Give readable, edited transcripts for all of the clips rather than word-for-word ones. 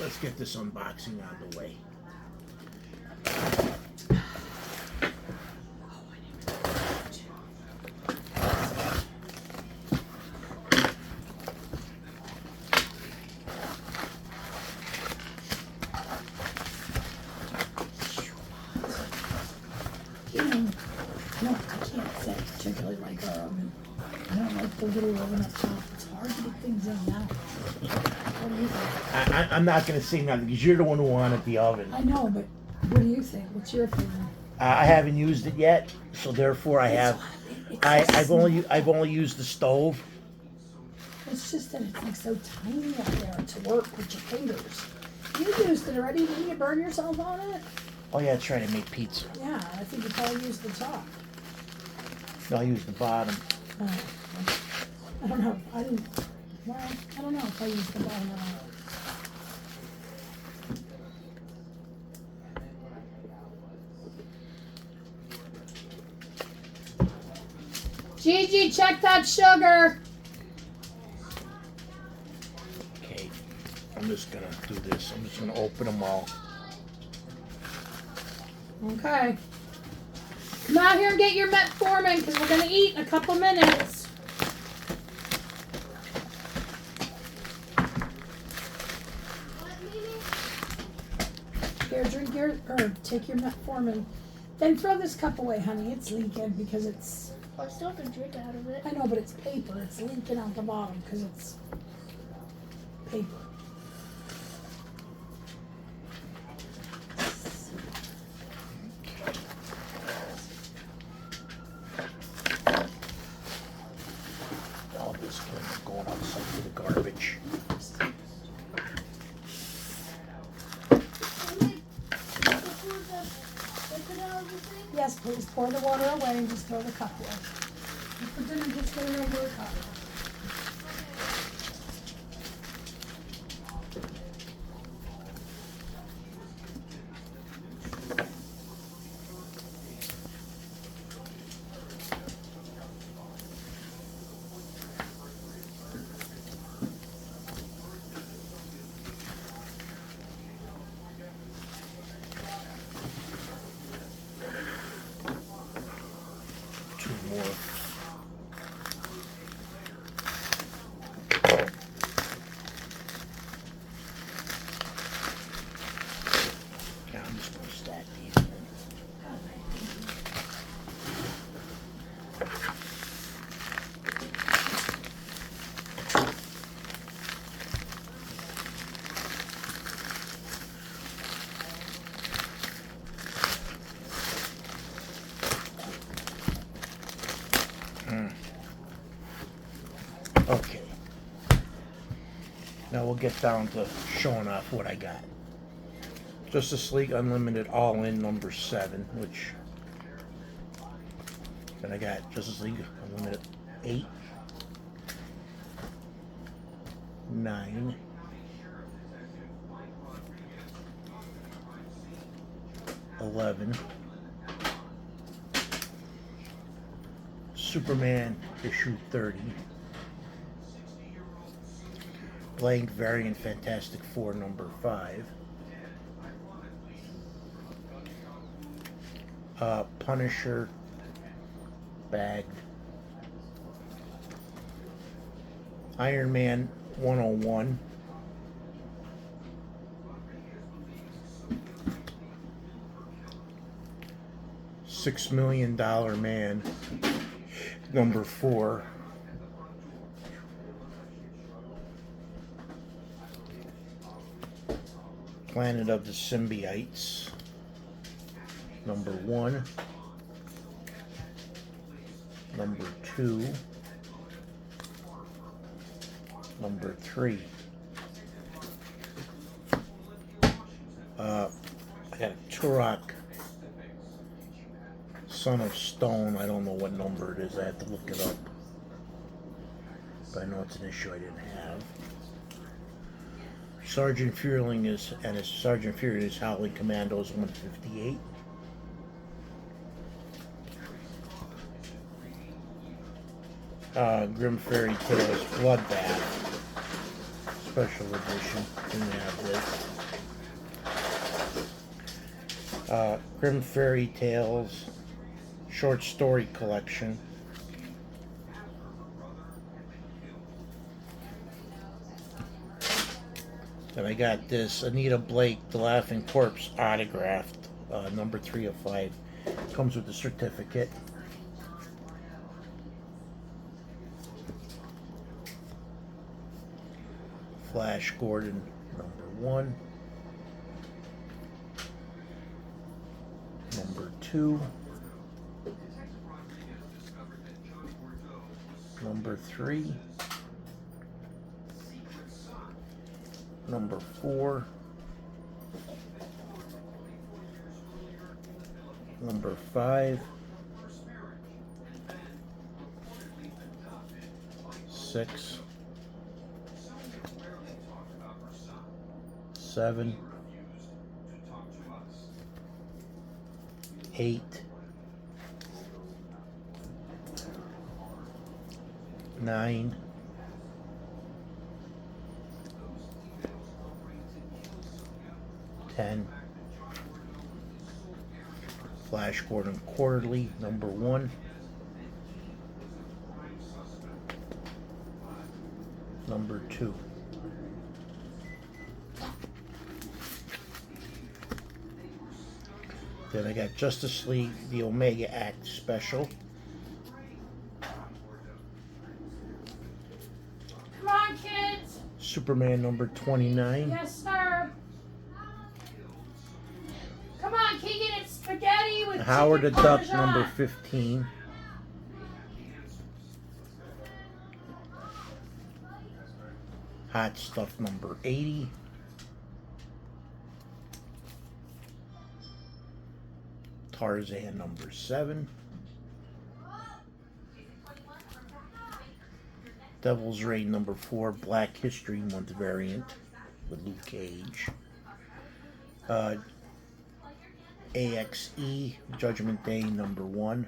let's get this unboxing out of the way. No, I can't say particularly like our oven. I don't like the little oven up top. It's hard to get things in now. What do you think? I'm not going to say nothing because you're the one who wanted the oven. I know, but what do you think? What's your opinion? I haven't used it yet, so therefore I've only used the stove. It's just that it's like so tiny up there to work with your fingers. You used it already. Didn't you burn yourself on it? Oh yeah, trying to make pizza. Yeah, I think you probably used the top. No, I used the bottom. Oh, I don't know. I don't know if I used the bottom or not. Gigi, check that sugar. Okay, I'm just gonna do this. I'm just gonna open them all. Okay. Come out here and get your metformin because we're going to eat in a couple minutes. Here, drink your, or take your metformin. Then throw this cup away, honey. It's leaking because it's... I still have to drink out of it. I know, but it's paper. It's leaking out the bottom because it's paper. All this going outside to the garbage. Yes, please pour the water away and just throw the cup away. For dinner, just get a regular cup. Two more. Yeah, I'm just gonna stack these. Okay. Now we'll get down to showing off what I got. Justice League Unlimited All-In number 7, which then I got Justice League Unlimited 8, 9, 11, Superman issue 30, Blank Variant Fantastic Four number 5, Punisher bagged, Iron Man 101, $6 Million Man number 4, Planet of the Symbiotes number 1, number 2, number 3. I got a Turok Son of Stone. I don't know what number it is. I have to look it up. But I know it's an issue I didn't have. Sergeant Fury is Howling Commandos 158. Grim Fairy Tales Bloodbath. special edition. Didn't have this. Grimm Fairy Tales short story collection. And I got this Anita Blake, The Laughing Corpse autographed, number 3 of 5. Comes with the certificate. Flash Gordon, number 1. Number 2. Number 3. Number 4. Number 5. 6. 7. 8. 9. 10. Flash Gordon Quarterly, number 1. Number 2. Then I got Justice League, the Omega Act special. Come on, kids. Superman number 29. Yes, sir. Come on, Keegan. It's spaghetti with Howard the chicken Duck Parmesan. number 15. Hot Stuff number 80. Tarzan number 7. Devil's Reign number 4, Black History Month variant with Luke Cage. AXE Judgment Day number 1.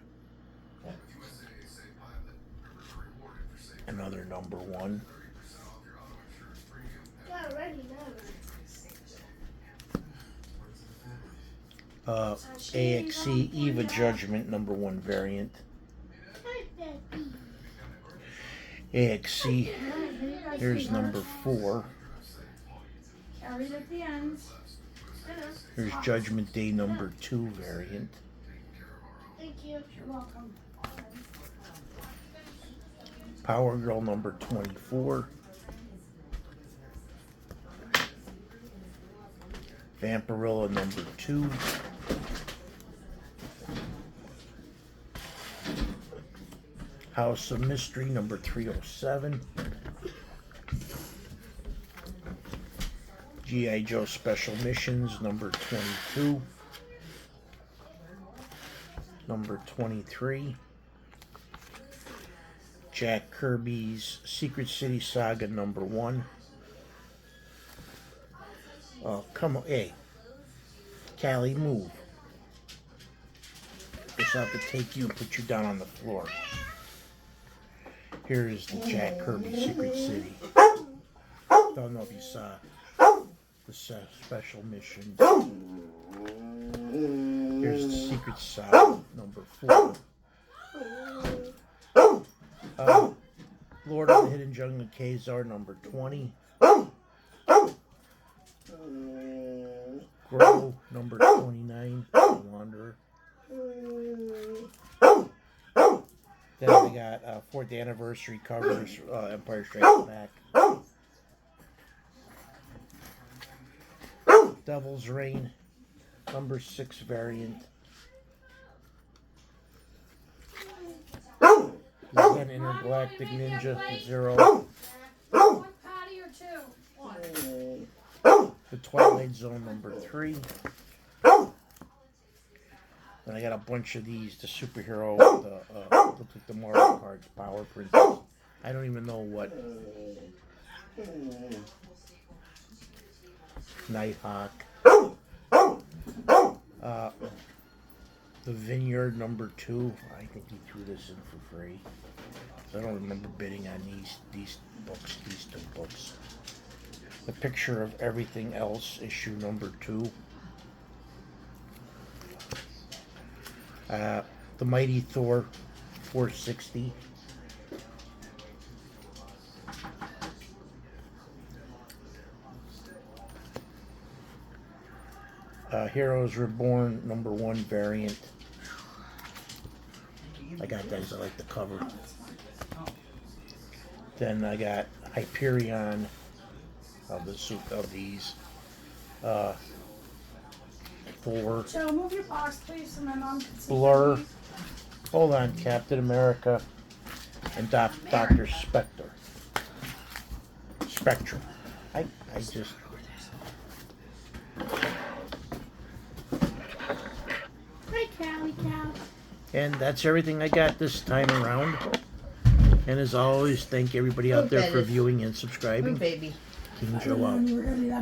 Another number 1. Got ready now. AXE Eva Judgment number 1 variant. AXE, here's number 4. Carry it at the ends. Here's Judgment Day number 2 variant. Thank you. You're welcome. Power Girl number 24. Vampirilla number 2. House of Mystery number 307. G.I. Joe Special Missions number 22. Number 23. Jack Kirby's Secret City Saga number 1. Oh, come on. Hey. Callie, move. Just have to take you and put you down on the floor. Here's the Jack Kirby Secret City. Don't know if you saw the special mission. Here's the Secret Saga number 4. Lord of the Hidden Jungle Kazar number 20. Grow number 29. Wanderer. Then we got 4th anniversary covers, Empire Strikes Back. Devil's Reign number 6 variant. Again, Intergalactic Ninja 0. One patty or two? One. The Twilight Zone number 3. Then I got a bunch of these, the superhero, look like the Marvel cards, Power Princess. I don't even know what. Nighthawk. The Vineyard number 2. I think he threw this in for free. So I don't remember bidding on these books, these 2 books. A Picture of Everything Else, issue number 2. The Mighty Thor 460. Heroes Reborn number 1 variant. I got those. I like the cover. Then I got Hyperion of the suit of these. Thor. Joe, move your box, please, so my mom can see. Blur. Hold on, Captain America and Dr. Spectre. Spectrum. I just. Hi, Callie Cow. And that's everything I got this time around. And as always, thank everybody out there for viewing and subscribing. Baby. King Joe out. You were gonna do that.